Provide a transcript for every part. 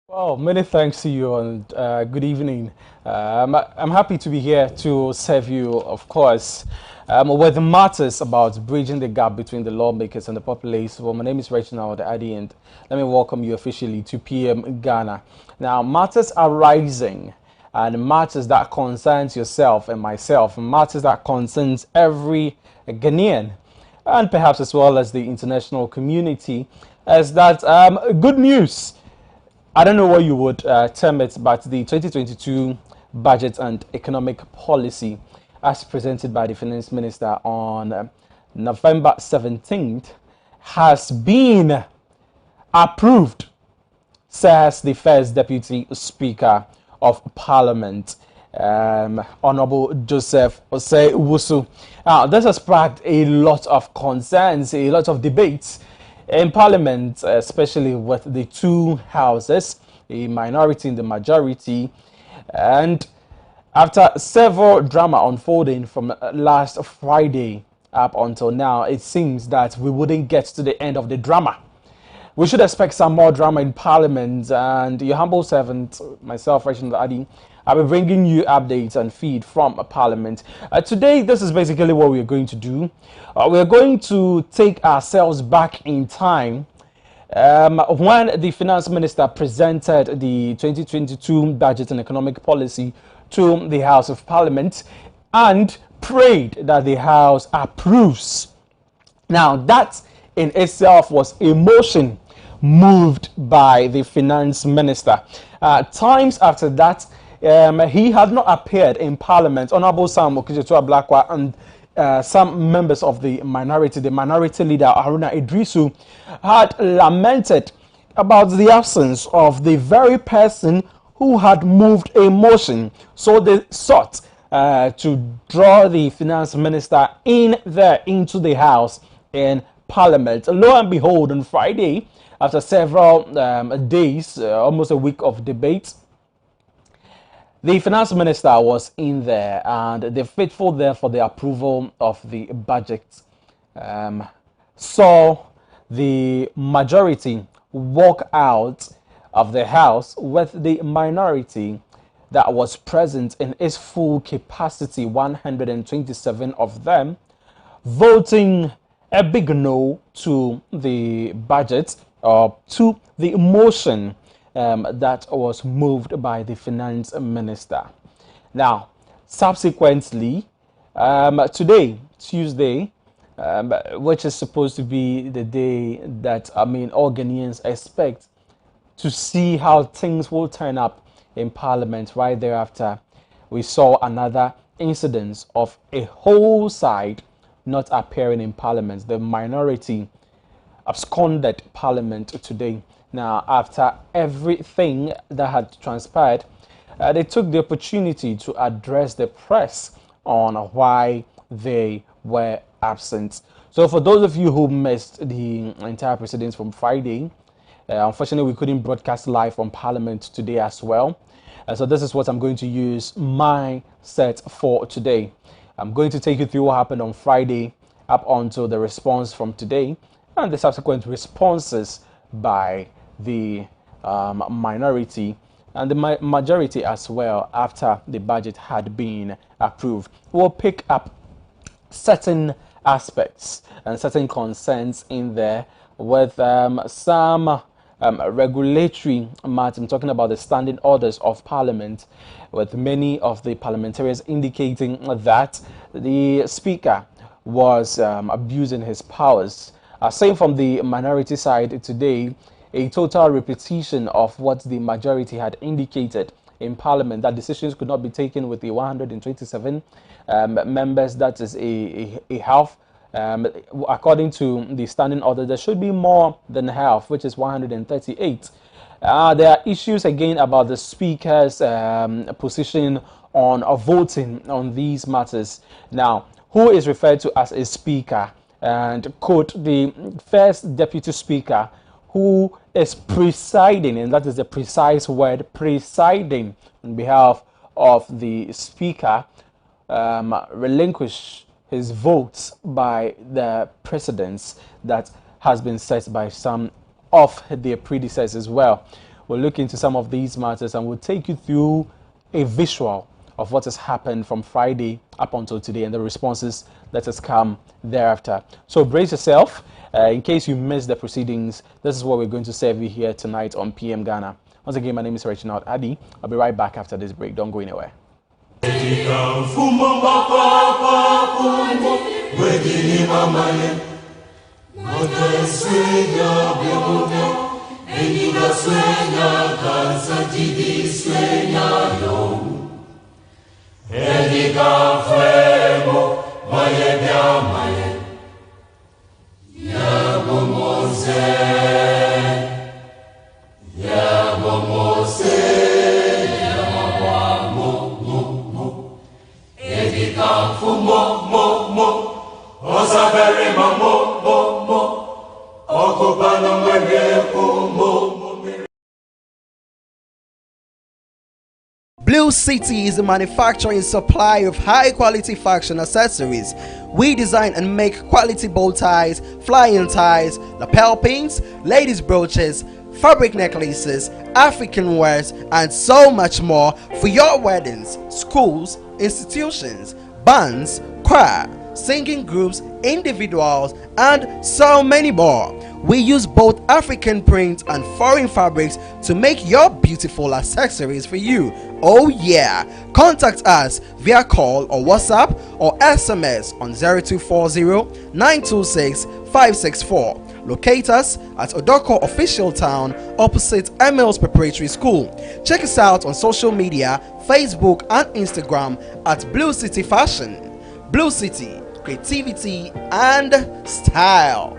Well, many thanks to you and good evening. I'm happy to be here to serve you, of course, with matters about bridging the gap between the lawmakers and the populace. Well, my name is Reginald Adi, and let me welcome you officially to PM Ghana. Now, matters are rising, and matters that concerns yourself and myself, matters that concerns every Ghanaian, and perhaps as well as the international community, is that good news. I don't know what you would term it, but the 2022 budget and economic policy, as presented by the finance minister on November 17th, has been approved, says the first deputy speaker of parliament, Honorable Joseph Osei Wusu. This has sparked a lot of concerns, a lot of debates in Parliament, especially with the two houses, the minority and the majority. And after several drama unfolding from last Friday up until now, it seems that we wouldn't get to the end of the drama. We should expect some more drama in Parliament, and your humble servant, myself, Reginald Adi, I'll be bringing you updates and feed from Parliament. Today, this is basically what we're going to do. We're going to take ourselves back in time when the finance minister presented the 2022 budget and economic policy to the House of Parliament and prayed that the House approves. Now, that in itself was a motion moved by the finance minister. Times after that, he had not appeared in Parliament. Honorable Sam Okudzeto-Ablakwa and some members of the minority leader Haruna Idrisu, had lamented about the absence of the very person who had moved a motion. So they sought to draw the finance minister into the House in Parliament. Lo and behold, on Friday, after several days, almost a week of debate, the finance minister was in there, and the faithful there for the approval of the budget saw the majority walk out of the House with the minority that was present in its full capacity, 127 of them, voting a big no to the budget, or to the motion that was moved by the finance minister. Now, subsequently, today, Tuesday, which is supposed to be the day that, all Ghanaians expect to see how things will turn up in Parliament. Right thereafter, we saw another incidence of a whole side not appearing in Parliament. The minority absconded Parliament today. Now, after everything that had transpired, they took the opportunity to address the press on why they were absent. So for those of you who missed the entire proceedings from Friday, unfortunately, we couldn't broadcast live on Parliament today as well. So this is what I'm going to use my set for today. I'm going to take you through what happened on Friday up until the response from today and the subsequent responses by the minority and the majority as well after the budget had been approved. We'll pick up certain aspects and certain concerns in there with some regulatory matters. I'm talking about the standing orders of Parliament, with many of the parliamentarians indicating that the Speaker was abusing his powers. Same from the minority side today, a total repetition of what the majority had indicated in Parliament that decisions could not be taken with the 127 members. That is a half. According to the standing order, there should be more than half, which is 138. There are issues again about the Speaker's position on voting on these matters. Now, who is referred to as a Speaker? And quote, the first Deputy Speaker who is presiding, and that is the precise word, presiding on behalf of the Speaker, relinquish his votes by the precedence that has been set by some of their predecessors as well. We'll look into some of these matters and we'll take you through a visual of what has happened from Friday up until today and the responses that has come thereafter. So brace yourself. In case you missed the proceedings, this is what we're going to serve you here tonight on PM Ghana. Once again, my name is Reginald Adi. I'll be right back after this break. Don't go anywhere. Blue City is a manufacturer and supplier of high-quality fashion accessories. We design and make quality bow ties, flying ties, lapel pins, ladies' brooches, fabric necklaces, African wares, and so much more for your weddings, schools, institutions, bands, choir, singing groups, individuals, and so many more. We use both African print and foreign fabrics to make your beautiful accessories for you. Oh yeah! Contact us via call or WhatsApp or SMS on 0240-926-564. Locate us at Odoko Official Town opposite Emils Preparatory School. Check us out on social media, Facebook and Instagram at Blue City Fashion. Blue City, creativity and style.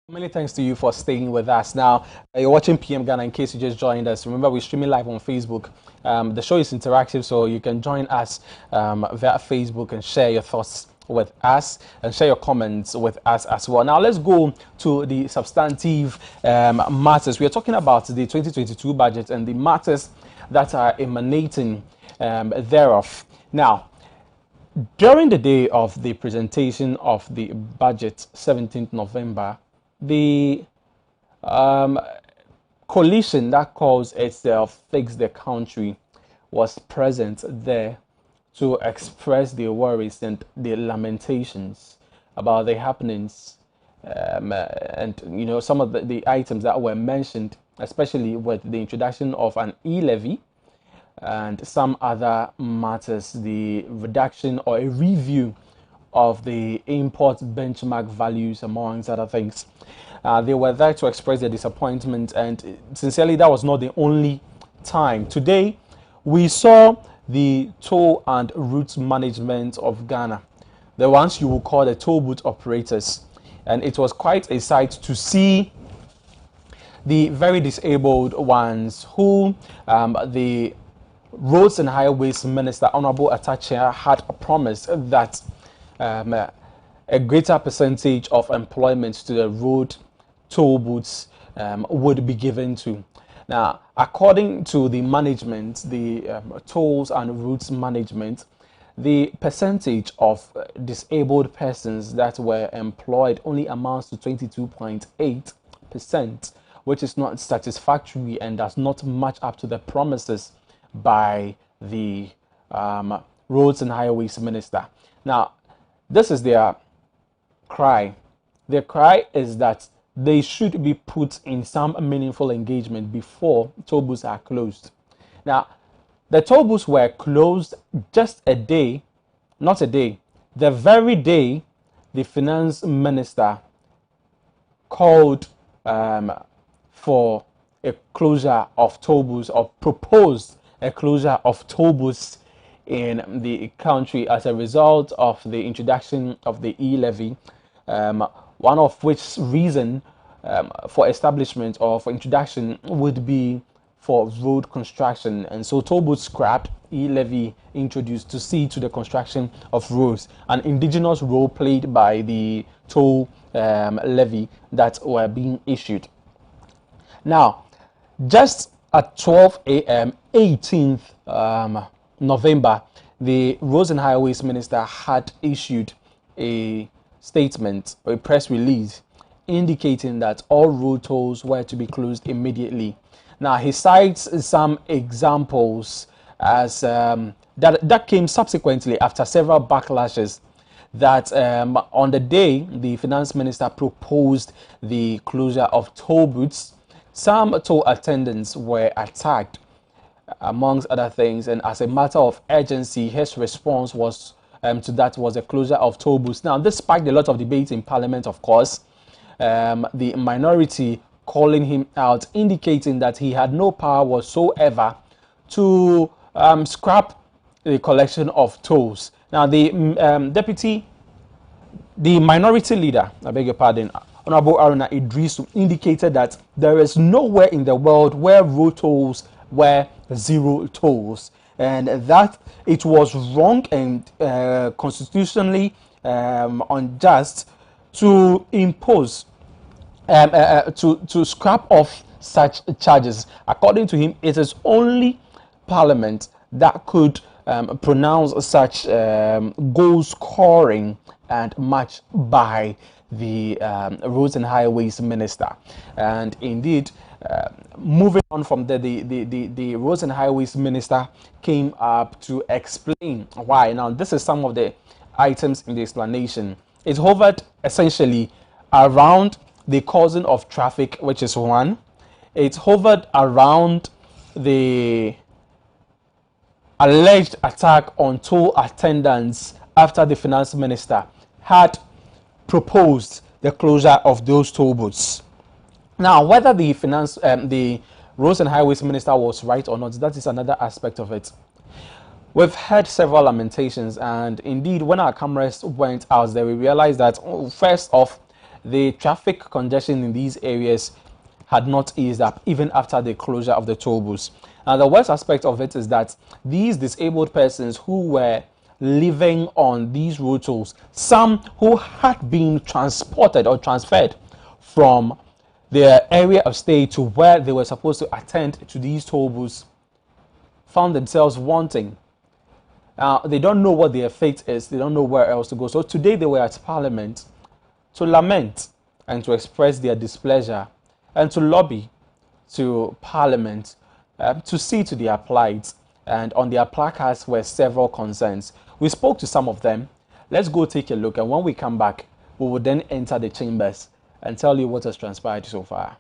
Many thanks to you for staying with us. Now, you're watching PM Ghana. In case you just joined us, remember we're streaming live on Facebook. The show is interactive, so you can join us via Facebook and share your thoughts with us and share your comments with us as well. Now, let's go to the substantive matters. We are talking about the 2022 budget and the matters that are emanating thereof. Now, during the day of the presentation of the budget, 17th November, the coalition that calls itself Fix the Country was present there to express their worries and their lamentations about the happenings and some of the items that were mentioned, especially with the introduction of an e-levy and some other matters, the reduction or a review of the import benchmark values, amongst other things. They were there to express their disappointment, and sincerely, that was not the only time. Today, we saw the toll and route management of Ghana, the ones you will call the toll booth operators, and it was quite a sight to see the very disabled ones who the Roads and Highways Minister, Honorable Atacha, had promised that a greater percentage of employment to the road toll booths would be given to. Now, according to the management, the tolls and routes management, the percentage of disabled persons that were employed only amounts to 22.8%, which is not satisfactory and does not match up to the promises by the Roads and Highways Minister. Now, this is their cry. The cry is that they should be put in some meaningful engagement before toll booths are closed. Now, the toll booths were closed just a day, not a day, the very day the finance minister called for a closure of toll booths, or proposed a closure of toll booths in the country as a result of the introduction of the e-levy, one of which reason for establishment or for introduction would be for road construction. And so toll booths scrapped, e-levy introduced to see to the construction of roads, an indigenous role played by the toll levy that were being issued. Now, just at 12 a.m., 18th November, the Roads and Highways Minister had issued a statement, or a press release, indicating that all road tolls were to be closed immediately. Now, he cites some examples as that came subsequently after several backlashes that on the day the finance minister proposed the closure of toll booths, some toll attendants were attacked, amongst other things, and as a matter of urgency, his response was to that was a closure of toll booths. Now, this sparked a lot of debate in Parliament, of course. The minority calling him out, indicating that he had no power whatsoever to scrap the collection of tolls. Now, the minority leader, I beg your pardon, Honorable Aruna Idrisu, indicated that there is nowhere in the world where road tolls were zero tolls, and that it was wrong and constitutionally unjust to impose to scrap off such charges. According to him, it is only Parliament that could pronounce such goal scoring and match by the Roads and Highways Minister. And indeed, moving on from there, the Roads and Highways Minister came up to explain why. Now, this is some of the items in the explanation. It hovered essentially around the causing of traffic, which is one. It hovered around the alleged attack on toll attendants after the finance minister had proposed the closure of those toll booths. Now, whether the Roads and Highways Minister was right or not, that is another aspect of it. We've heard several lamentations, and indeed, when our cameras went out there, we realized that first off, the traffic congestion in these areas had not eased up even after the closure of the toll booths. Now, the worst aspect of it is that these disabled persons who were living on these road tolls, some who had been transported or transferred from their area of stay to where they were supposed to attend to these toll booths, found themselves wanting. They don't know what their fate is. They don't know where else to go. So today they were at Parliament to lament and to express their displeasure and to lobby to Parliament to see to their plight. And on their placards were several concerns. We spoke to some of them. Let's go take a look, and when we come back, we will then enter the chambers and tell you what has transpired so far.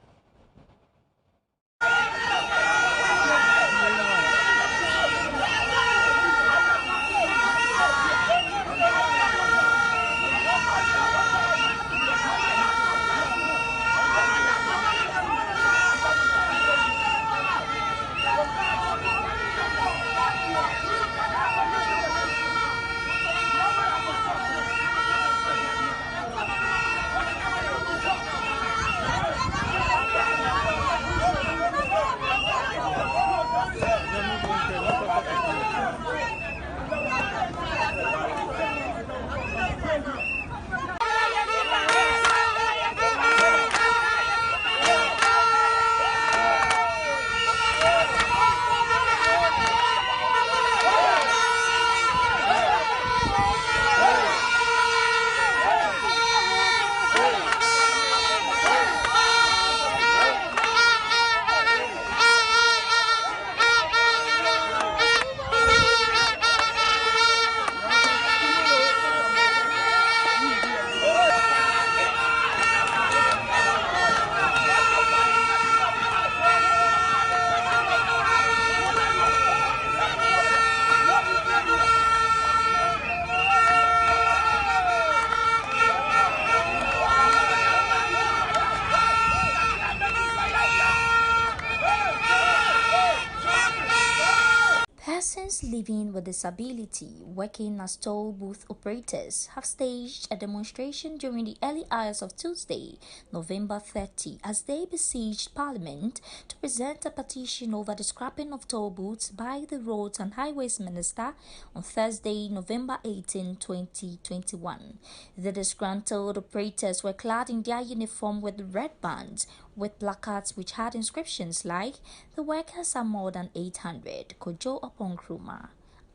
Persons living with disability working as toll booth operators have staged a demonstration during the early hours of Tuesday, November 30, as they besieged Parliament to present a petition over the scrapping of toll booths by the Roads and Highways Minister on Thursday, November 18, 2021. The disgruntled operators were clad in their uniform with red bands with placards which had inscriptions like "The workers are more than 800, Kojo upon Kruma.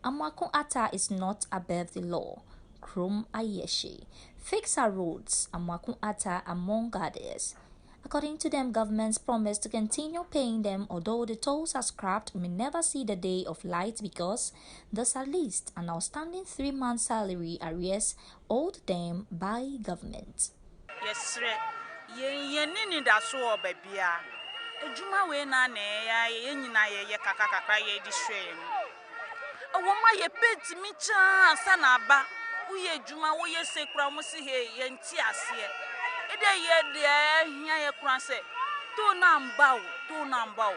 Amwako Ata is not above the law. Krum Ayeshi. Fix our roads, Amwako Ata among others." According to them, government's promise to continue paying them although the tolls are scrapped may never see the day of light because there's at least an outstanding 3-month salary arrears owed them by government. Yes, ye nini da so obabia. Ejuma we na ye nyina ye kakakakra ye di hwe mu. Owoma ye pet mi cha sana ba. Uye ejuma wo ye sekura mo si he ye nti ase. Ede ye de hia ye kura se. To na mba o.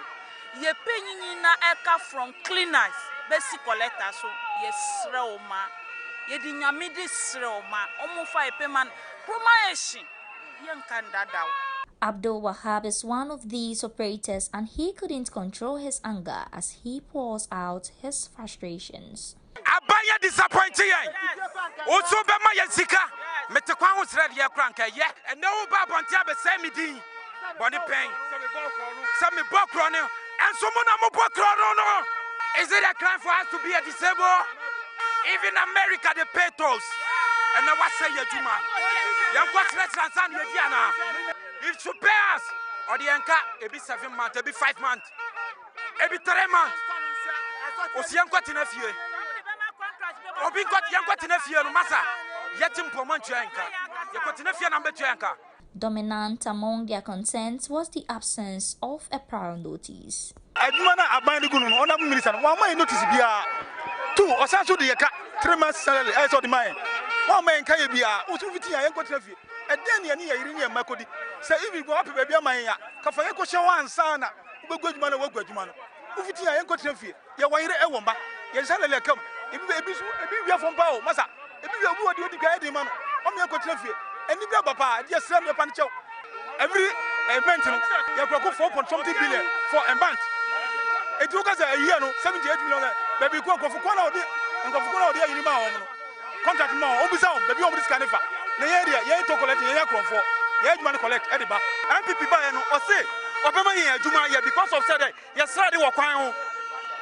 Ye penyinyi na eka from cleaners besi collector so ye sre o ma. Ye di nyame di sre o ma. Omo fa e payment promotion. Abdul Wahab is one of these operators and he couldn't control his anger as he pours out his frustrations. Abaya disappointing. Also be my sika. Metekwan ho sre de kranka ye. And no ba bontia be say me din. Body pain. Some me bokro no. And someone am bokro no. Is it a crime for us to be a disabled? Even America they pay tolls. And now what say you Juma? If you pay us, or the anchor, it be 7 months, it be 5 months, it be 3 months. Osianko Tinefie. Obinko Yanko Tinefie, Massa, Yatim Pomanchuanka, Yakotinefia number Chuanka. Dominant among their concerns was the absence of a prior notice. Admana abandi gunu ona minister wa mai notice bia two osanso de yeka 3 months salary e so de mai wa mai nka ye bia usu fiti ya yenko trafie e den ye ne ye yiri ne makodi say ibi go ape bia mai ya ka fa yenko hye wa ansa na ubegu adwuma na wagu adwuma no ufiti ya yenko trafie ye wa yire e wo mba ye salary kam ebi bia fo mba o masa ebi bia obi odi ga edi ma no o me yenko trafie eni bia baba dia sram ye pan chew every event no ye go 4.something billion for a month. It took us a year, no, 78 million. Baby, go for corner and go for corner in the contract more, Obizam, baby, over this carnival. The area, you ain't to collect the air for, you ain't money collect, Ediba. MPP buy or say, Obama here, Juma here, because of Saturday, yes, Saturday, or Quine.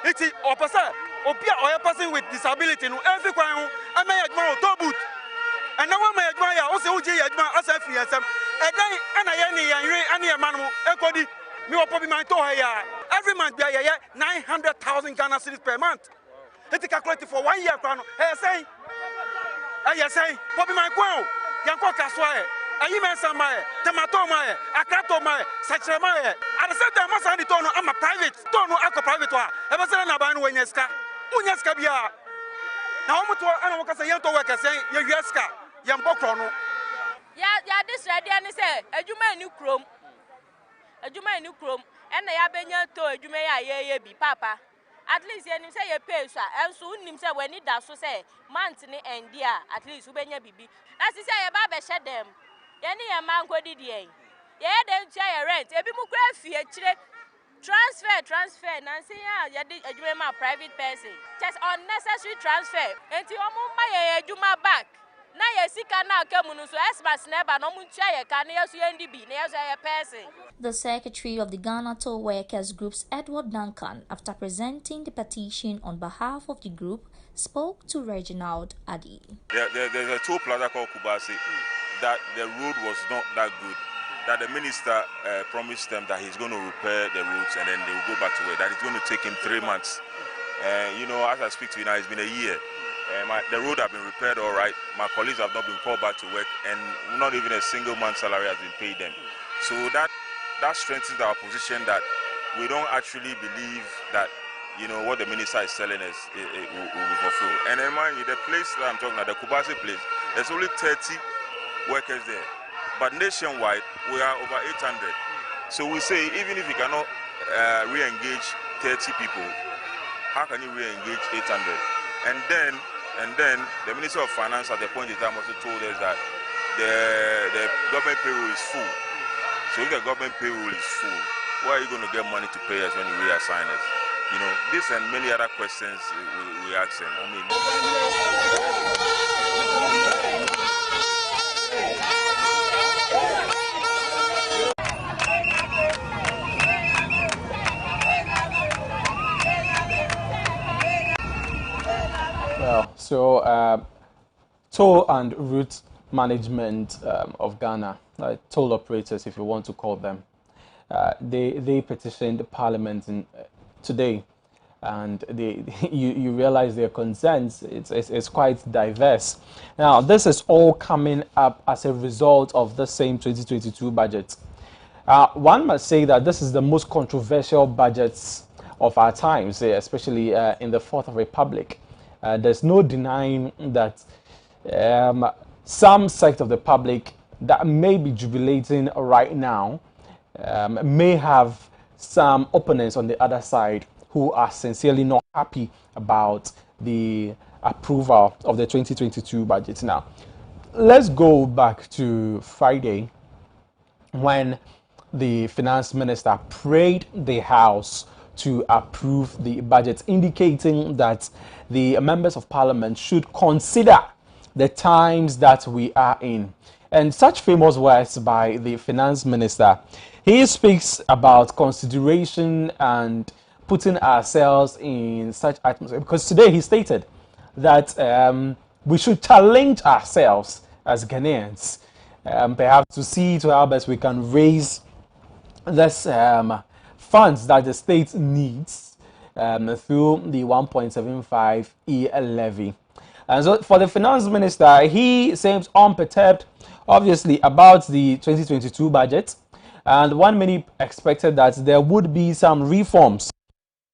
It's or person, or a person with disability, no, every Quine, I may admire Toboot. And now I may admire also OJ Adma as a fiasem. And then, and I any man, Equity. Me will probably my toy every month be 900,000 Ghana cedis per month. Let's calculate for 1 year. Hey, say, probably my quo, Yanko Casway, a human samae, tomato mae, a crato mae, such a mae. At the same time, I must tono, I'm a private, tono, a private one. Ever said about Wenyeska, Unyaska Bia. Now, I'm to Anaka Yanto worker saying, Yaska, Yambokrono. Yeah, this ready and say, a human new chrome. A Juma new chrome, and I have been to a Juma be papa. At least you say a pay, and soon himself when it does so say, monthly and dear, at least Ubenya Bibi. As he say, a barber shed them. Any a man go did ye. Yeah, then share rent, a bit more transfer, Nancy, ya did a Juma private person. Just unnecessary transfer, and you buy a Juma back. The secretary of the Ghana Toll Workers Group's Edward Duncan, after presenting the petition on behalf of the group, spoke to Reginald Addy. There's a toll plaza called Kubasi that the road was not that good. That the minister promised them that he's going to repair the roads and then they will go back to work. That it's going to take him 3 months. You know, as I speak to you now, it's been a year. The road have been repaired all right. My colleagues have not been called back to work, and not even a single month's salary has been paid them. So that strengthens our position that we don't actually believe that, you know, what the minister is telling us will be fulfilled. And then mind you, the place that I'm talking about, the Kubasi place, there's only 30 workers there, but nationwide we are over 800. So we say even if we cannot re-engage 30 people, How can you re-engage 800? And then the Minister of Finance at the point in time also told us that the government payroll is full. So if the government payroll is full, where are you going to get money to pay us when you reassign us? You know, this and many other questions we ask him. I mean, well, so toll and route management of Ghana, toll operators, if you want to call them, they petitioned Parliament today, and you realize their concerns. It's quite diverse. Now, this is all coming up as a result of the same 2022 budget. One must say that this is the most controversial budgets of our times, especially in the Fourth Republic. There's no denying that some sect of the public that may be jubilating right now may have some opponents on the other side who are sincerely not happy about the approval of the 2022 budget. Now, let's go back to Friday when the finance minister prayed the House to approve the budget, indicating that the members of parliament should consider the times that we are in. And such famous words by the finance minister. He speaks about consideration and putting ourselves in such atmosphere, because today he stated that we should challenge ourselves as Ghanaians, perhaps to see to how best we can raise this funds that the state needs through the 1.75 levy. And so for the finance minister, he seems unperturbed, obviously, about the 2022 budget. And one many expected that there would be some reforms.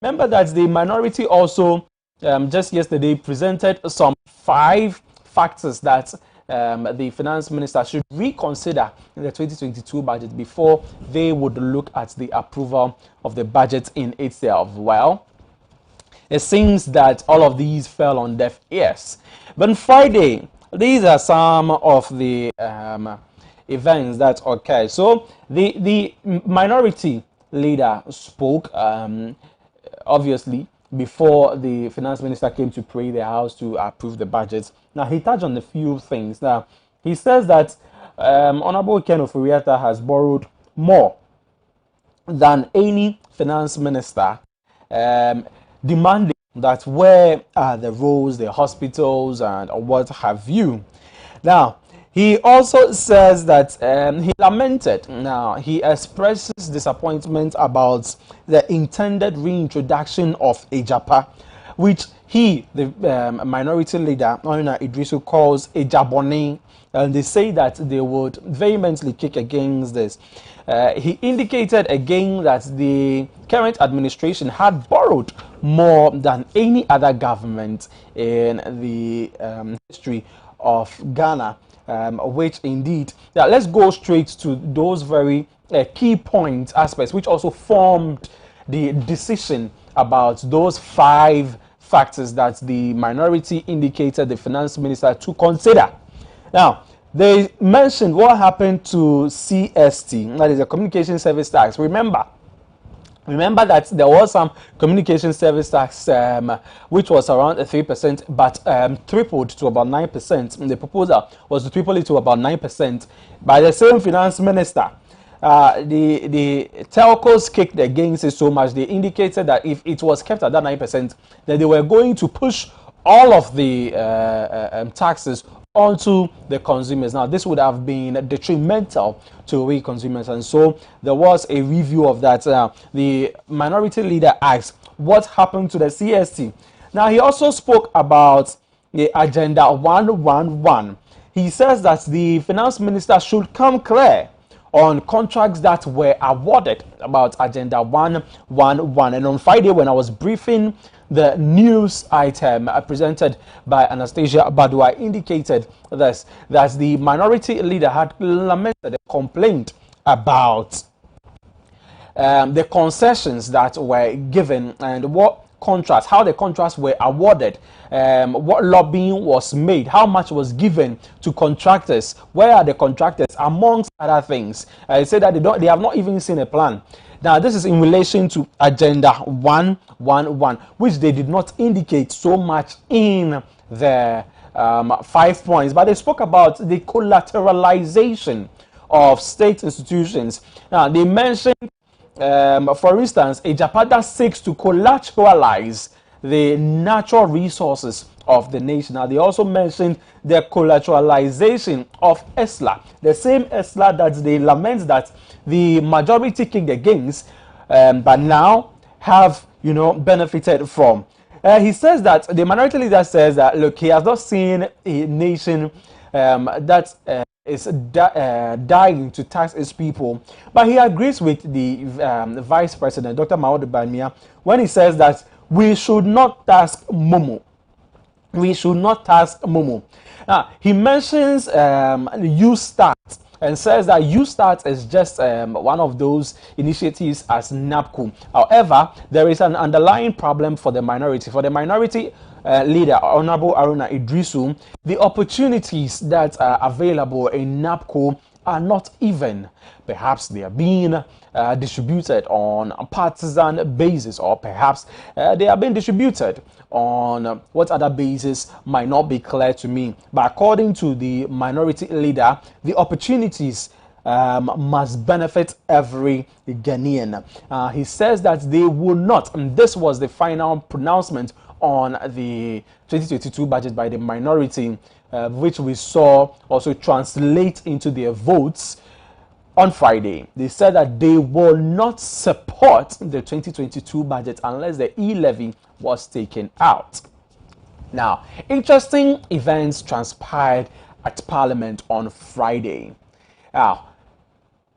Remember that the minority also just yesterday presented some 5 factors that the finance minister should reconsider in the 2022 budget before they would look at the approval of the budget in itself. Well, it seems that all of these fell on deaf ears. But on Friday, these are some of the events that occurred. So the minority leader spoke, obviously, before the finance minister came to pray the House to approve the budget. Now, he touched on a few things. Now, he says that Honorable Ken Oforiatta has borrowed more than any finance minister, demanding that where are the roads, the hospitals, and what have you. Now, he also says that he lamented, now he expresses disappointment about the intended reintroduction of Ejapa, which he, the minority leader, Onina Idrisu, calls Ejabone, and they say that they would vehemently kick against this. He indicated again that the current administration had borrowed more than any other government in the history of Ghana. Which indeed, let's go straight to those very key points, aspects, which also formed the decision about those 5 factors that the minority indicated the finance minister to consider. Now, they mentioned what happened to CST, that is a communication service tax. Remember that there was some communication service tax which was around 3%, but tripled to about 9%. The proposal was to triple it to about 9% by the same finance minister. The telcos kicked against it so much. They indicated that if it was kept at that 9%, then they were going to push all of the taxes onto the consumers. Now, this would have been detrimental to we consumers, and so there was a review of that. The minority leader asked what happened to the CST. Now, he also spoke about the Agenda 111. He says that the finance minister should come clear on contracts that were awarded about Agenda 111. And on Friday, when I was briefing the news item presented by Anastasia Badua, indicated this, that the minority leader had lamented a complaint about the concessions that were given and what contracts, how the contracts were awarded, what lobbying was made, how much was given to contractors, where are the contractors, amongst other things. He said that they have not even seen a plan. Now, this is in relation to Agenda 111, which they did not indicate so much in the 5 points, but they spoke about the collateralization of state institutions. Now, they mentioned, for instance, a Japada seeks to collateralize the natural resources of the nation. Now, they also mentioned the collateralization of ESLA, the same ESLA that they lament that the majority kicked against, but now have, benefited from. He says that the minority leader says that, look, he has not seen a nation that is dying to tax its people, but he agrees with the Vice President, Dr. Mahamudu Bawumia, when he says that we should not tax Momo. We should not tax Momo. Now, he mentions U-Start and says that U-Start is just one of those initiatives as NAPCO. However, there is an underlying problem for the minority. For the minority leader, Honorable Aruna Idrisu, the opportunities that are available in NAPCO are not even. Perhaps they are being distributed on a partisan basis, or perhaps they are being distributed on what other basis might not be clear to me. But according to the minority leader, the opportunities must benefit every Ghanaian. He says that they will not, and this was the final pronouncement on the 2022 budget by the minority, which we saw also translate into their votes on Friday. They said that they will not support the 2022 budget unless the e-levy was taken out. Now, interesting events transpired at Parliament on Friday. Now,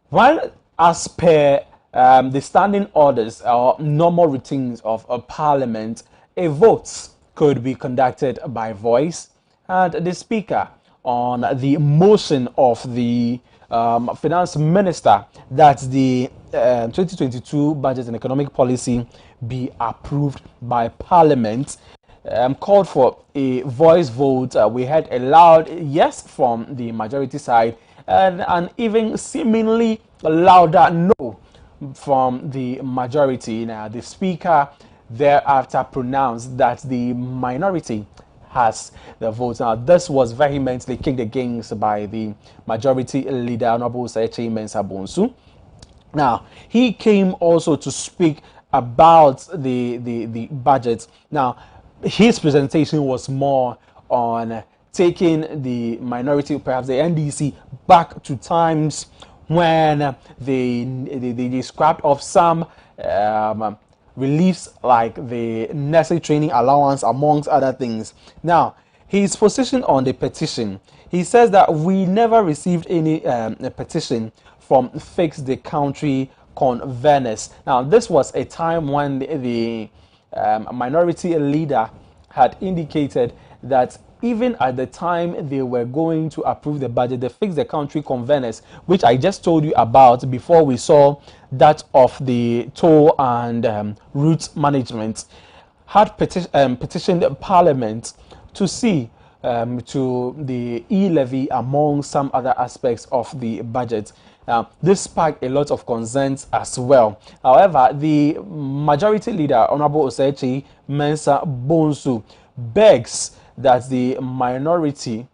one, as per the standing orders or normal routines of a Parliament, a vote could be conducted by voice, and the Speaker on the motion of the Finance Minister that the 2022 budget and economic policy be approved by Parliament, called for a voice vote. We had a loud yes from the majority side and an even seemingly louder no from the majority. Now, the Speaker thereafter pronounced that the minority has the votes. Now, this was vehemently kicked against by the majority leader, Honorable Sechi Mensah Bonsu. Now, he came also to speak about the budget. Now, his presentation was more on taking the minority, perhaps the NDC, back to times when they scrapped off some reliefs like the necessary training allowance, amongst other things. Now, his position on the petition, he says that we never received any petition from Fix the Country conveners. Now, this was a time when the minority leader had indicated that even at the time they were going to approve the budget, the Fix the Country conveners, which I just told you about before we saw that of the toll and route management, had petitioned Parliament to see to the e-levy among some other aspects of the budget. This sparked a lot of concerns as well. However, the majority leader, Honorable Sechi Mensah Bonsu, begs that the minority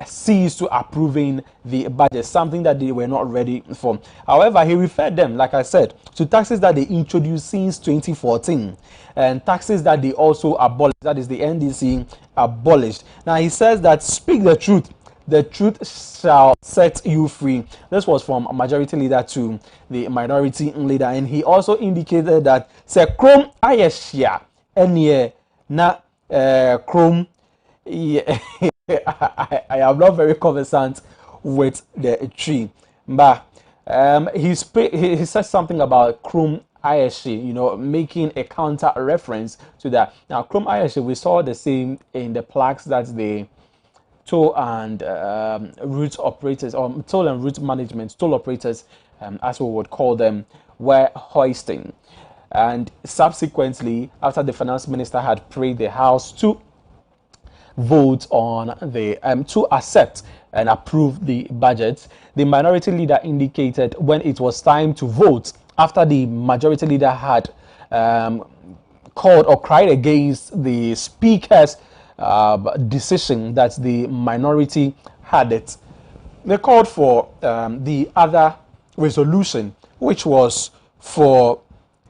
cease to approving the budget, something that they were not ready for. However, he referred them, like I said, to taxes that they introduced since 2014 and taxes that they also abolished, that is the NDC abolished. Now, he says that speak the truth shall set you free. This was from a majority leader to the minority leader, and he also indicated that Sekrom Ayeshia Enye na Chrome. Yeah, I am not very conversant with the tree, but he said something about Chrome Ayashi, making a counter reference to that. Now, Chrome Ayashi, we saw the same in the plaques that the toll and route operators, or toll and route management, toll operators, as we would call them, were hoisting. And subsequently, after the finance minister had prayed the House to vote on the to accept and approve the budget, the minority leader indicated when it was time to vote after the majority leader had called or cried against the speaker's decision that the minority had it. They called for the other resolution, which was for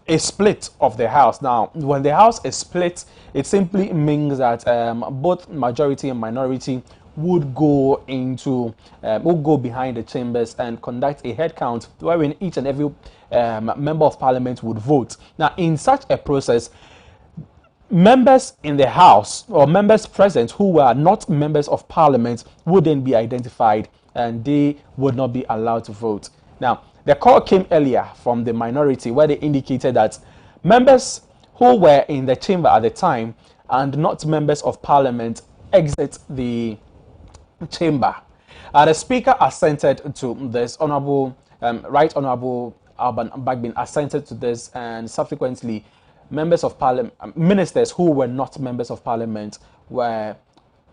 a split of the house. Now, when the house is split, it simply means that both majority and minority would go would go behind the chambers and conduct a head count wherein each and every member of parliament would vote. Now, in such a process, members in the house or members present who were not members of parliament would then be identified and they would not be allowed to vote. Now, the call came earlier from the minority where they indicated that members who were in the chamber at the time and not members of parliament exit the chamber. The speaker assented to this. Right Honorable Alban Bagbin assented to this, and subsequently, members of parliament, ministers who were not members of parliament, were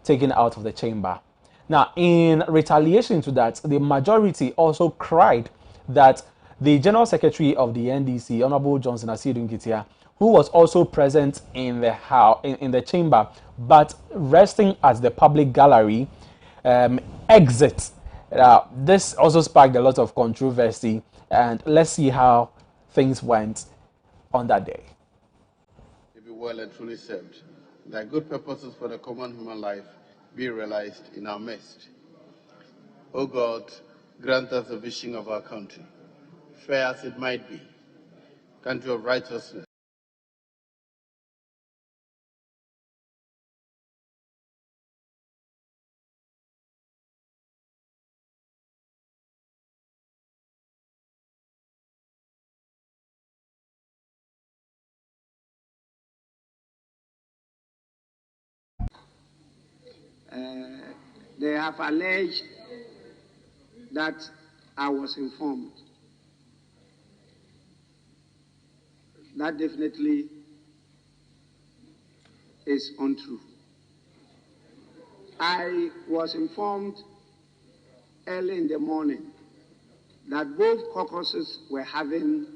taken out of the chamber. Now, in retaliation to that, the majority also cried that the General Secretary of the NDC, Honorable Johnson Asiedu Nketia, who was also present in the house, in the chamber, but resting at the public gallery, exit. This also sparked a lot of controversy, and let's see how things went on that day. Be well and truly served, that good purposes for the common human life be realized in our midst. O God, grant us the vision of our country, fair as it might be, country of righteousness. They have alleged that I was informed. That definitely is untrue. I was informed early in the morning that both caucuses were having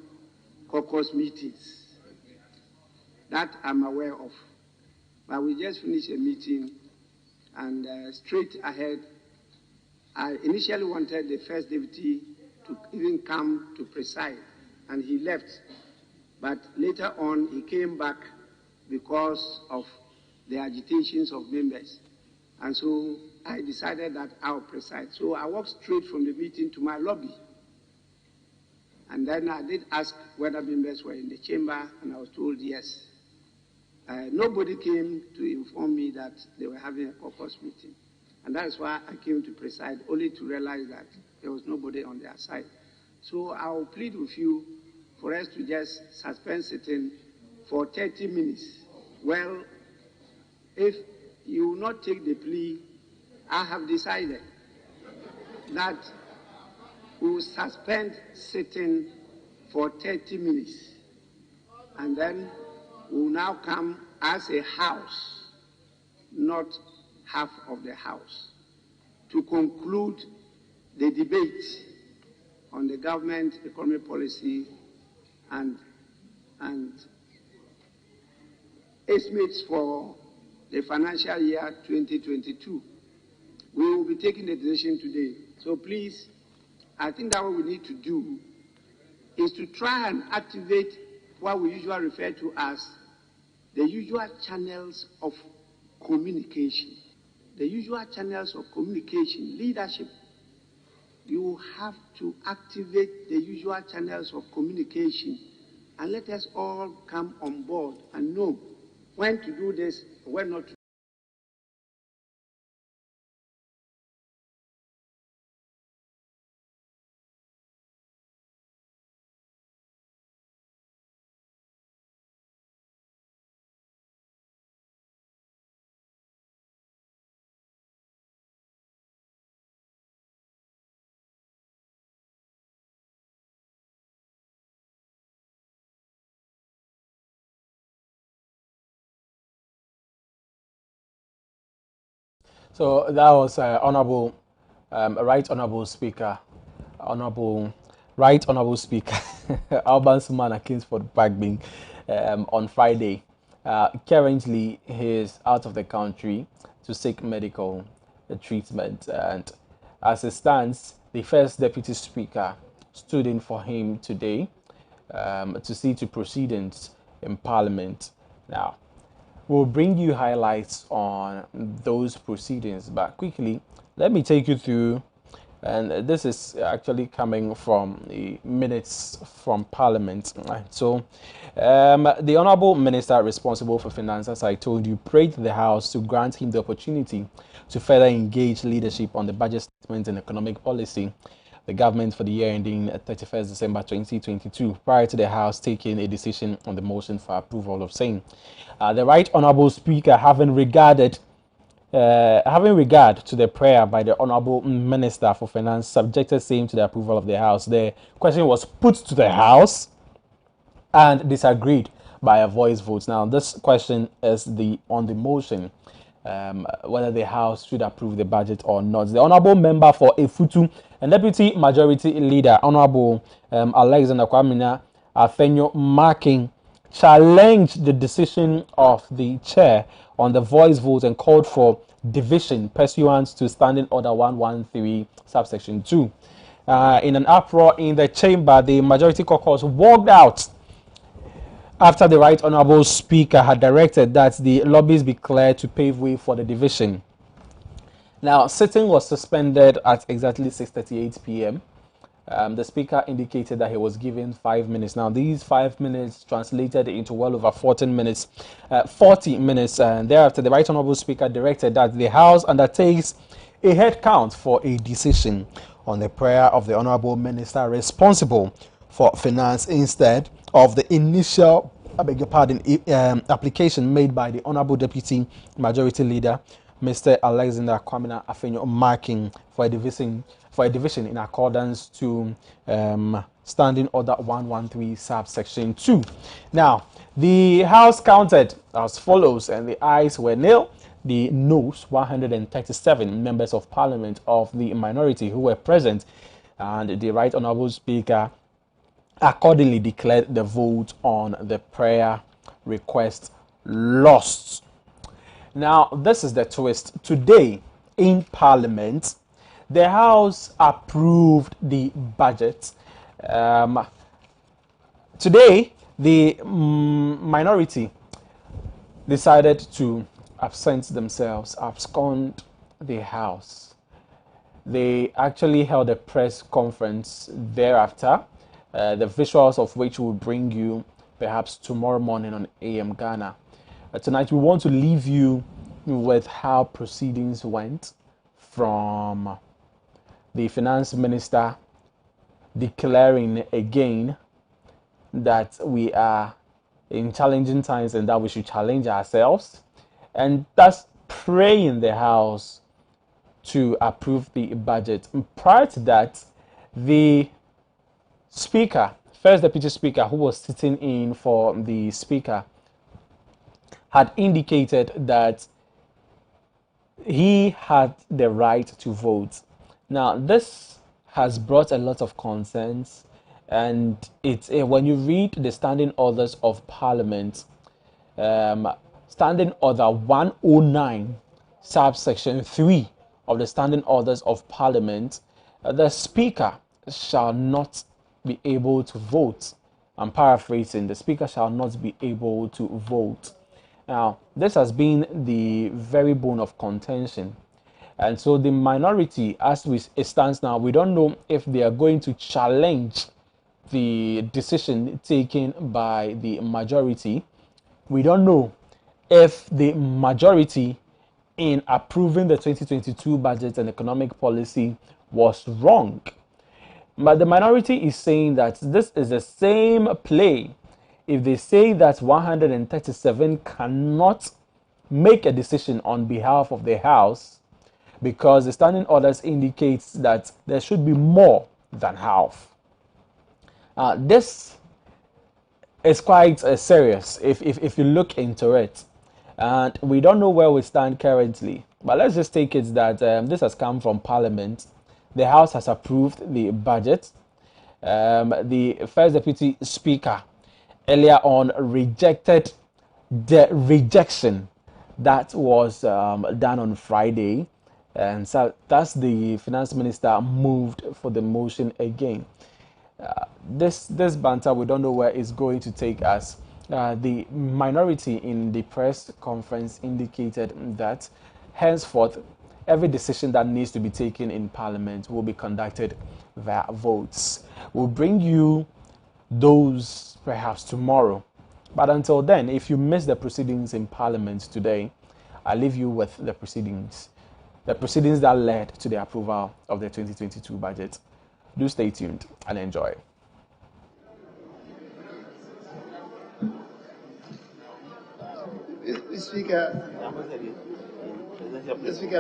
caucus meetings. That I'm aware of. But we just finished a meeting, and straight ahead, I initially wanted the first deputy to even come to preside, and he left. But later on, he came back because of the agitations of members. And so I decided that I'll preside. So I walked straight from the meeting to my lobby. And then I did ask whether members were in the chamber, and I was told yes. Nobody came to inform me that they were having a caucus meeting. And that is why I came to preside, only to realize that there was nobody on their side. So I'll plead with you for us to just suspend sitting for 30 minutes. Well, if you will not take the plea, I have decided that we will suspend sitting for 30 minutes. And then we will now come as a house, not half of the house, to conclude the debate on the government economic policy and estimates for the financial year 2022. We will be taking the decision today. So please, I think that what we need to do is to try and activate what we usually refer to as the usual channels of communication. The usual channels of communication, leadership. You have to activate the usual channels of communication and let us all come on board and know when to do this, when not to. So that was Honorable, Right Honorable Speaker, Honorable, Right Honorable Speaker, Alban Sumana Kingsford Bagbing on Friday. Currently, he is out of the country to seek medical treatment, and as it stands, the first Deputy Speaker stood in for him today to see to proceedings in Parliament. Now, we'll bring you highlights on those proceedings, but quickly, let me take you through. And this is actually coming from the minutes from Parliament. So, the Honourable Minister responsible for finance, as I told you, prayed the House to grant him the opportunity to further engage leadership on the budget statement and economic policy the government for the year ending 31st December 2022, prior to the House taking a decision on the motion for approval of same. The Right Honourable Speaker, having regard to the prayer by the Honourable Minister for Finance, subjected same to the approval of the House. The question was put to the House and disagreed by a voice vote. Now, this question is on the motion, whether the House should approve the budget or not. The Honourable Member for Efutu and Deputy Majority Leader, Honourable Alexander Kwamina Afenyo Marking, challenged the decision of the chair on the voice vote and called for division pursuant to Standing Order 113, subsection 2. In an uproar in the chamber, the Majority Caucus walked out after the Right Honourable Speaker had directed that the lobbies be cleared to pave way for the division. Now, sitting was suspended at exactly 6:38 p.m. The Speaker indicated that he was given 5 minutes. Now, these 5 minutes translated into well over 40 minutes. And thereafter, the Right Honourable Speaker directed that the House undertakes a head count for a decision on the prayer of the Honourable Minister responsible for finance instead of the initial, application made by the Honourable Deputy Majority Leader, Mr. Alexander Kwamina Afenyo Marking, for a division in accordance to Standing Order 113, subsection 2. Now, the House counted as follows, and the ayes were nil. The noes, 137 members of Parliament of the minority who were present, and the Right Honourable Speaker accordingly declared the vote on the prayer request lost. Now, this is the twist. Today in Parliament, the House approved the budget. Today, the minority decided to absent themselves, abscond the House. They actually held a press conference thereafter, the visuals of which will bring you perhaps tomorrow morning on AM Ghana. Tonight, we want to leave you with how proceedings went from the finance minister declaring again that we are in challenging times and that we should challenge ourselves, and thus praying the House to approve the budget. And prior to that, the Speaker, First Deputy Speaker, who was sitting in for the Speaker, had indicated that he had the right to vote. Now, this has brought a lot of concerns, and it's when you read the Standing Orders of Parliament, Standing Order 109, subsection 3 of the Standing Orders of Parliament, the Speaker shall not be able to vote. I'm paraphrasing, the Speaker shall not be able to vote. Now, this has been the very bone of contention. And so the minority, as it stands now, we don't know if they are going to challenge the decision taken by the majority. We don't know if the majority in approving the 2022 budget and economic policy was wrong. But the minority is saying that this is the same play. If they say that 137 cannot make a decision on behalf of the House, because the standing orders indicates that there should be more than half. This is quite serious if you look into it. And we don't know where we stand currently. But let's just take it that this has come from Parliament. The House has approved the budget. The First Deputy Speaker earlier on rejected the rejection that was done on Friday. And so that's the Finance Minister moved for the motion again. This banter, we don't know where it's going to take us. The minority in the press conference indicated that henceforth every decision that needs to be taken in Parliament will be conducted via votes. We'll bring you those perhaps tomorrow. But until then, if you miss the proceedings in Parliament today, I leave you with the proceedings that led to the approval of the 2022 budget. Do stay tuned and enjoy. Speaker,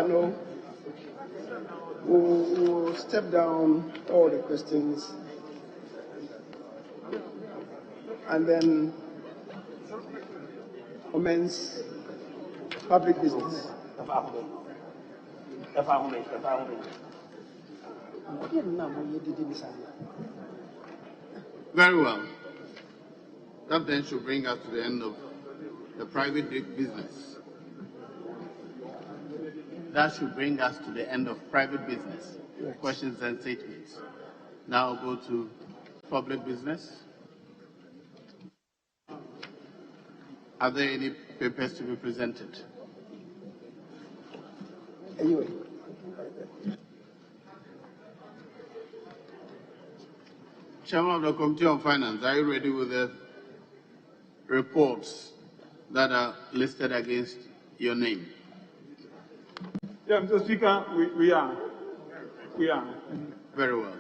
no. We'll step down all the questions and then commence public business. Very well. That then should bring us to the end of the private business. That should bring us to the end of private business. Yes. Questions and statements. Now go to public business. Are there any papers to be presented? Anyway. Chairman of the Committee on Finance, are you ready with the reports that are listed against your name? Yeah, Mr. Speaker, we are. Very well.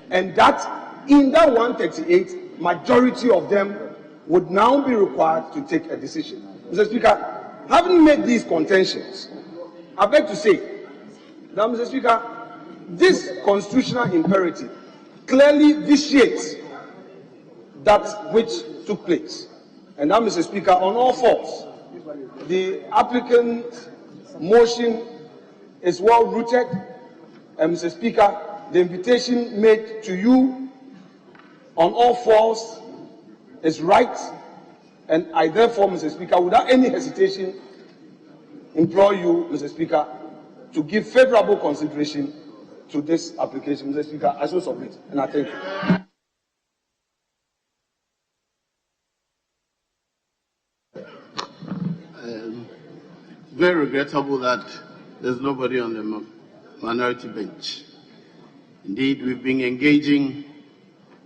And that in that 138, majority of them would now be required to take a decision. Mr. Speaker, having made these contentions, I beg to say that, Mr. Speaker, this constitutional imperative clearly vitiates that which took place. And now, Mr. Speaker, on all fours, the applicant's motion is well rooted, and Mr. Speaker, the invitation made to you on all fours is right, and I therefore, Mr. Speaker, without any hesitation, implore you, Mr. Speaker, to give favorable consideration to this application. Mr. Speaker, I shall submit, and I thank you. Very regrettable that there's nobody on the minority bench. Indeed, we've been engaging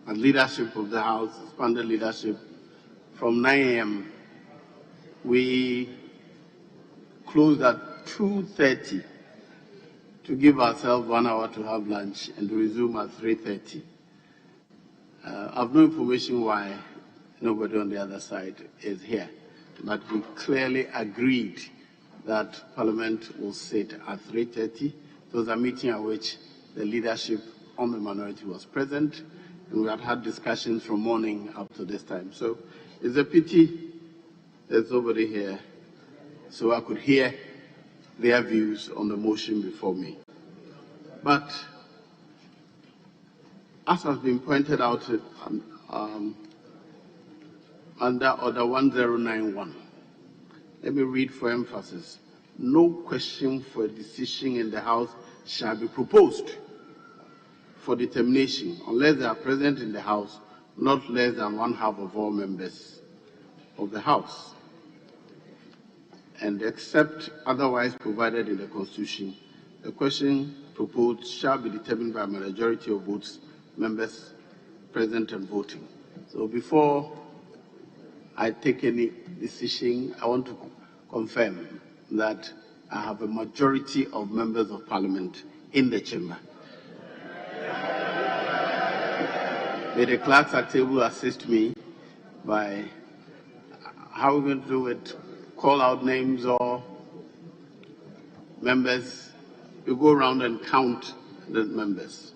at leadership of the House, expanded leadership, from 9 a.m. We closed at 2:30 to give ourselves 1 hour to have lunch and resume at 3:30. I have no information why nobody on the other side is here, but we clearly agreed that Parliament will sit at 3:30. There was a meeting at which the leadership on the minority was present, and we had discussions from morning up to this time. So it's a pity there's nobody here so I could hear their views on the motion before me. But as has been pointed out under Order 1091, let me read for emphasis. No question for a decision in the House shall be proposed for determination unless they are present in the House not less than one half of all members of the House. And except otherwise provided in the Constitution, the question proposed shall be determined by a majority of votes, members present and voting. So before I take any decision, I want to confirm that I have a majority of members of Parliament in the chamber. May the clerks at table assist me by how we're going to do it, call out names or members. You go around and count the members.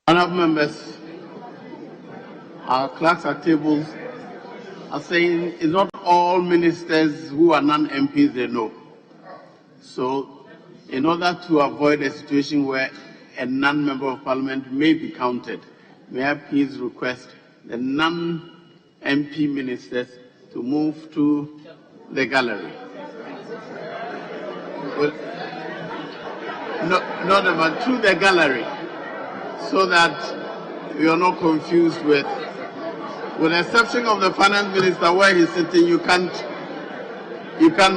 Honourable members, our clerks at tables are saying it's not all ministers who are non-MPs they know. So, in order to avoid a situation where a non-member of Parliament may be counted, may I please request the non-MP ministers to move to the gallery. Well, not about to the gallery, so that we are not confused with the exception of the finance minister where he's sitting, you can't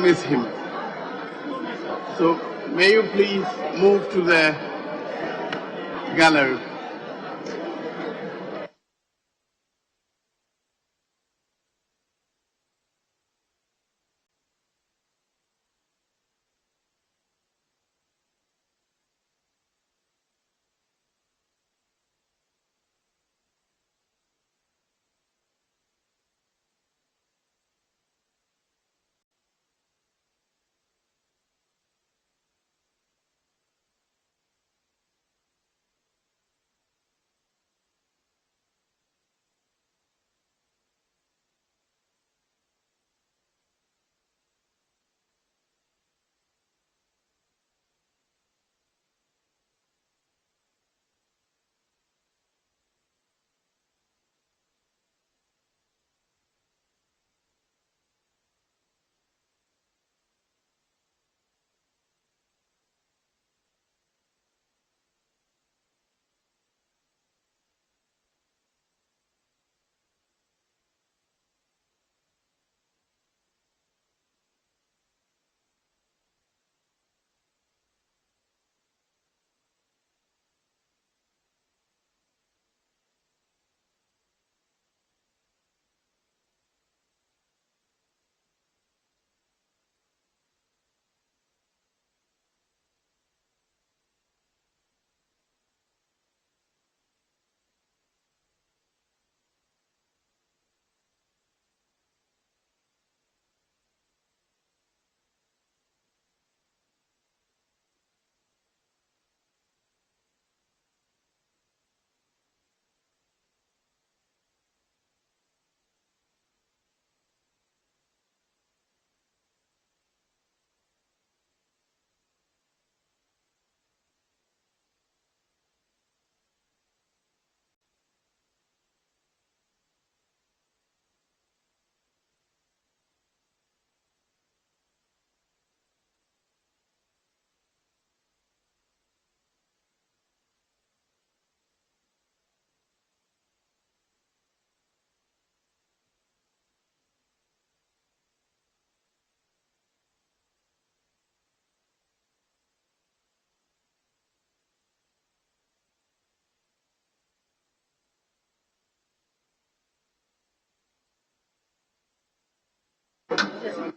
miss him. So may you please move to the gallery. Honourable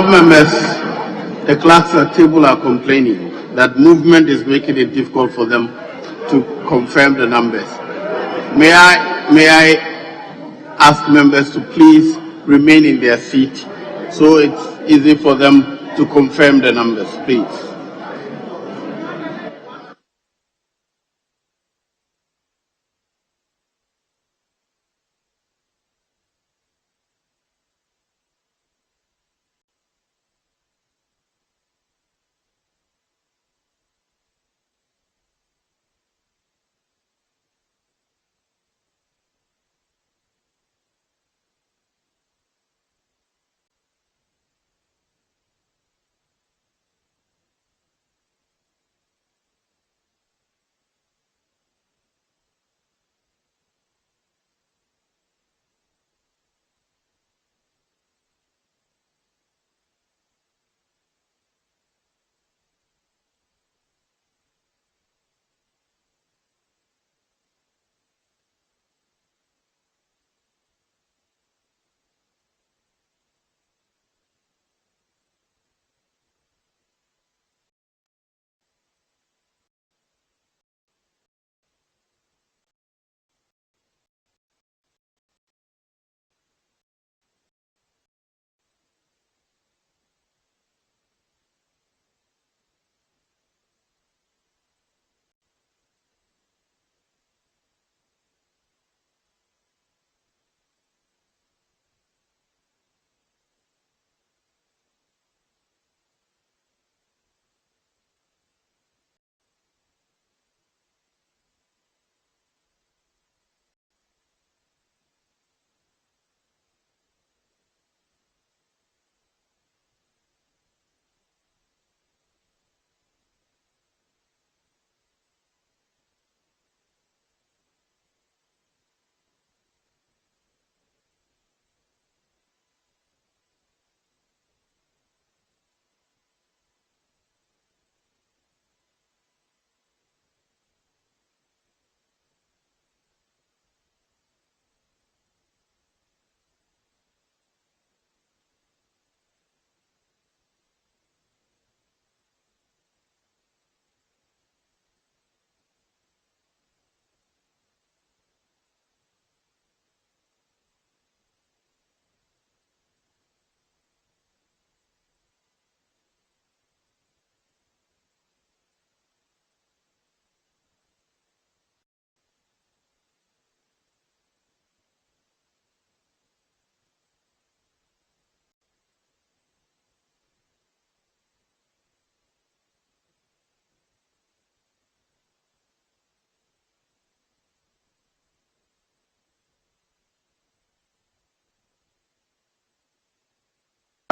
members, the clerks at table are complaining that movement is making it difficult for them to confirm the numbers. May I ask members to please remain in their seat so it's easy for them to confirm the numbers, please.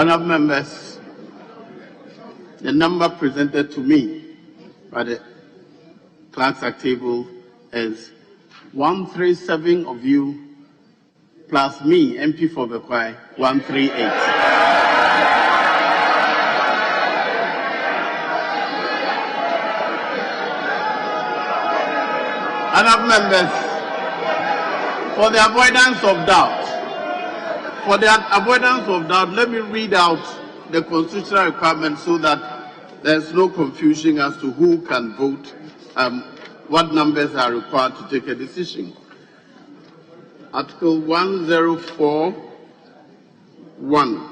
Honourable members, the number presented to me by the clerks at table is 137 of you plus me, MP for Bekwai, 138. Honourable members, for the avoidance of doubt, let me read out the constitutional requirements so that there's no confusion as to who can vote, what numbers are required to take a decision. Article 104(1).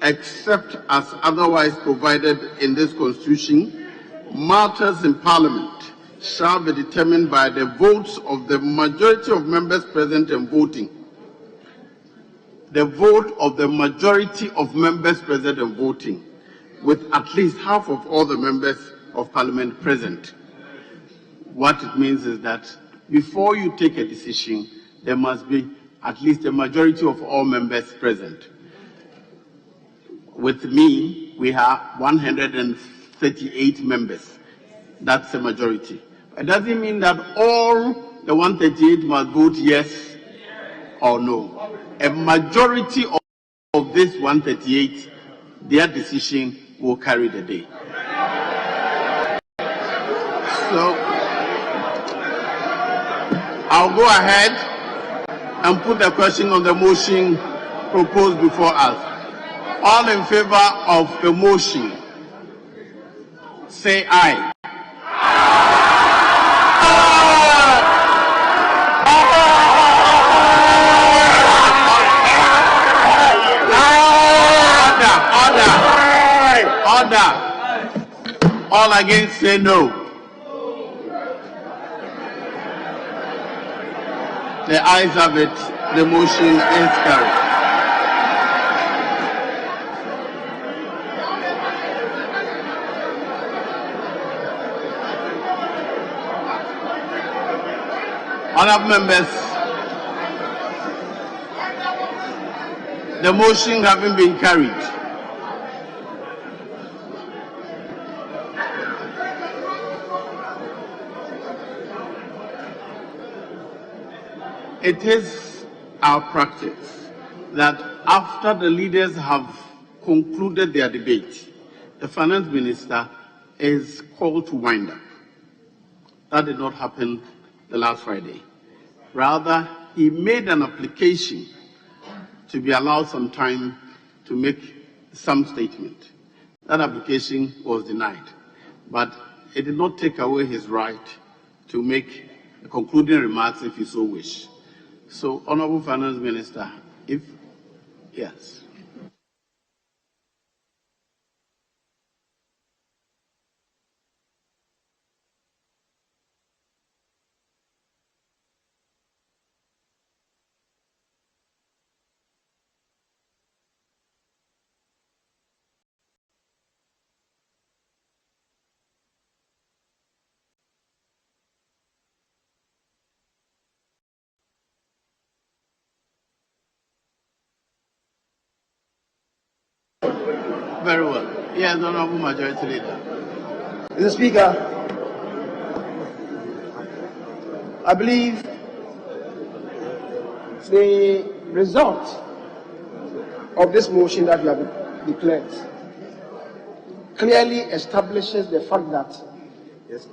Except as otherwise provided in this Constitution, matters in Parliament shall be determined by the votes of the majority of members present and voting. The vote of the majority of members present and voting, with at least half of all the members of Parliament present. What it means is that before you take a decision, there must be at least a majority of all members present. With me, we have 138 members. That's a majority. It doesn't mean that all the 138 must vote yes or no. A majority of this 138, their decision will carry the day. So I'll go ahead and put the question on the motion proposed before us. All in favor of the motion, say aye. Order. All against say no. The ayes have it. The motion is carried. Honourable members, the motion having been carried, it is our practice that after the leaders have concluded their debate, the finance minister is called to wind up. That did not happen the last Friday. Rather, he made an application to be allowed some time to make some statement. That application was denied, but it did not take away his right to make concluding remarks if he so wish. So, Honourable Finance Minister, if yes. Very well. Yes, Honourable Majority Leader. Mr. Speaker, I believe the result of this motion that we have declared clearly establishes the fact that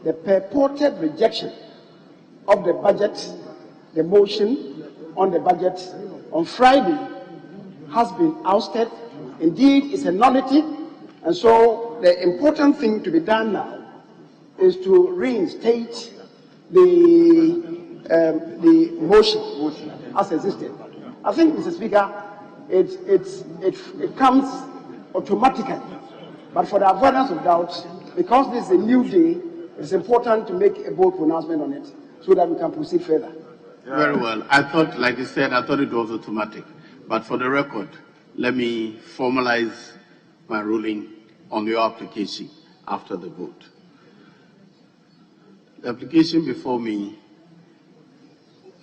the purported rejection of the budget, the motion on the budget on Friday, has been ousted. Indeed, it's a nullity, and so the important thing to be done now is to reinstate the motion as existed. I think, Mr. Speaker, it comes automatically, but for the avoidance of doubt, because this is a new day, it's important to make a bold pronouncement on it so that we can proceed further. Very well. I thought, like you said, I thought it was automatic, but for the record, let me formalize my ruling on your application after the vote. The application before me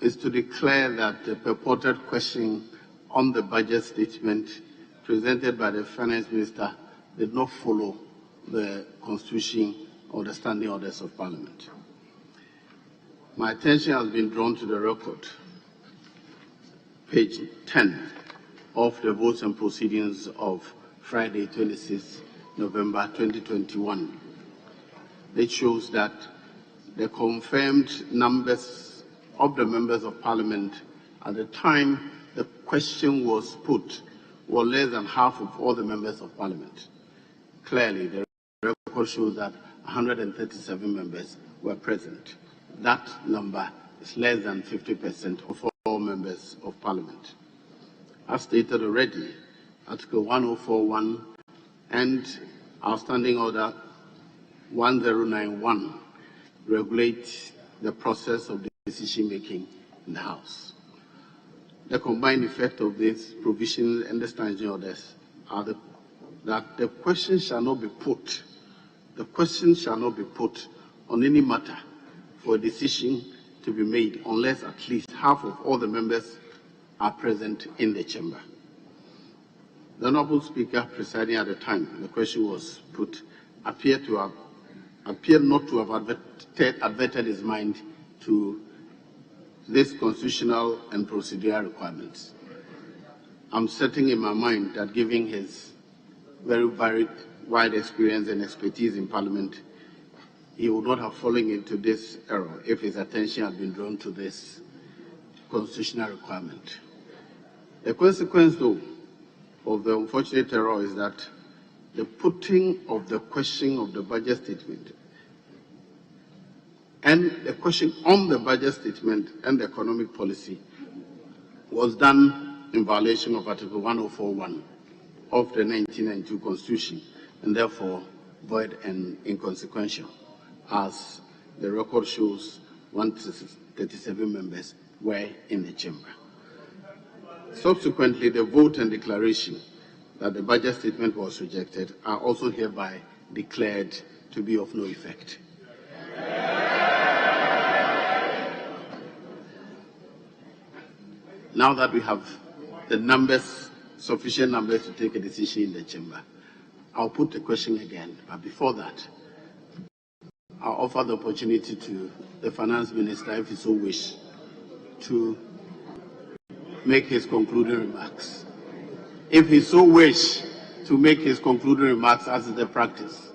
is to declare that the purported question on the budget statement presented by the Finance Minister did not follow the Constitution or the standing orders of Parliament. My attention has been drawn to the record, page 10 of the votes and proceedings of Friday, 26 November 2021. It shows that the confirmed numbers of the members of Parliament at the time the question was put were less than half of all the members of Parliament. Clearly, the record shows that 137 members were present. That number is less than 50% of all members of Parliament. As stated already, Article 1041 and our Standing Order 1091 regulate the process of decision-making in the House. The combined effect of these provisions and the standing orders are that the question shall not be put. The question shall not be put on any matter for a decision to be made unless at least half of all the members are present in the chamber. The Honourable Speaker presiding at the time the question was put appeared not to have adverted his mind to this constitutional and procedural requirements. I'm certain in my mind that given his very wide experience and expertise in Parliament, he would not have fallen into this error if his attention had been drawn to this constitutional requirement. The consequence, though, of the unfortunate error is that the putting of the question of the budget statement and the question on the budget statement and the economic policy was done in violation of Article 1041 of the 1992 Constitution, and therefore void and inconsequential, as the record shows 137 members were in the chamber. Subsequently, the vote and declaration that the budget statement was rejected are also hereby declared to be of no effect. Now that we have the numbers, sufficient numbers to take a decision in the chamber, I'll put the question again. But before that, I'll offer the opportunity to the Finance Minister, if he so wish, to make his concluding remarks. If he so wish to make his concluding remarks, as is the practice.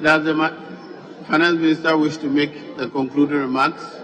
Does the Finance Minister wish to make the concluding remarks?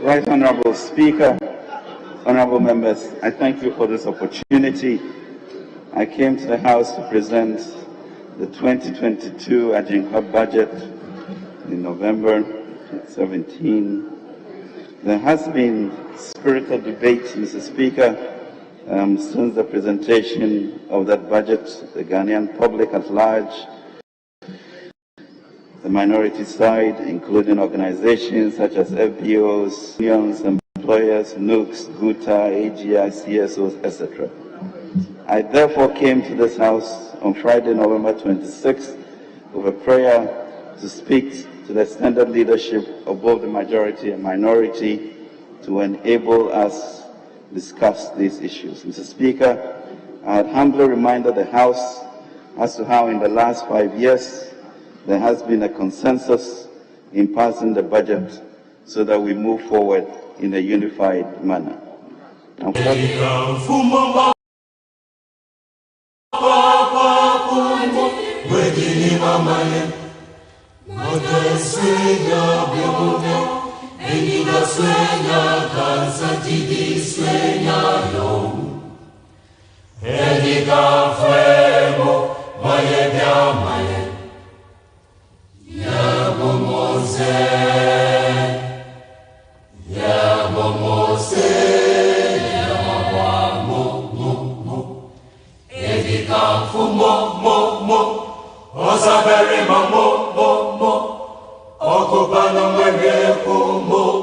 Right Honourable Speaker, honourable members, I thank you for this opportunity. I came to the House to present the 2022 Ajinka budget in November 2017. There has been spirited debate, Mr. Speaker, since the presentation of that budget. The Ghanaian public at large, the minority side, including organizations such as FBOs, unions, employers, NUCs, GUTA, AGI, CSOs, etc. I therefore came to this House on Friday, November 26th, with a prayer to speak to the extended leadership of both the majority and minority to enable us discuss these issues. Mr. Speaker, I would humbly remind the House as to how in the last 5 years there has been a consensus in passing the budget so that we move forward in a unified manner. Osabere mo mo mo, okubano mwege kumo.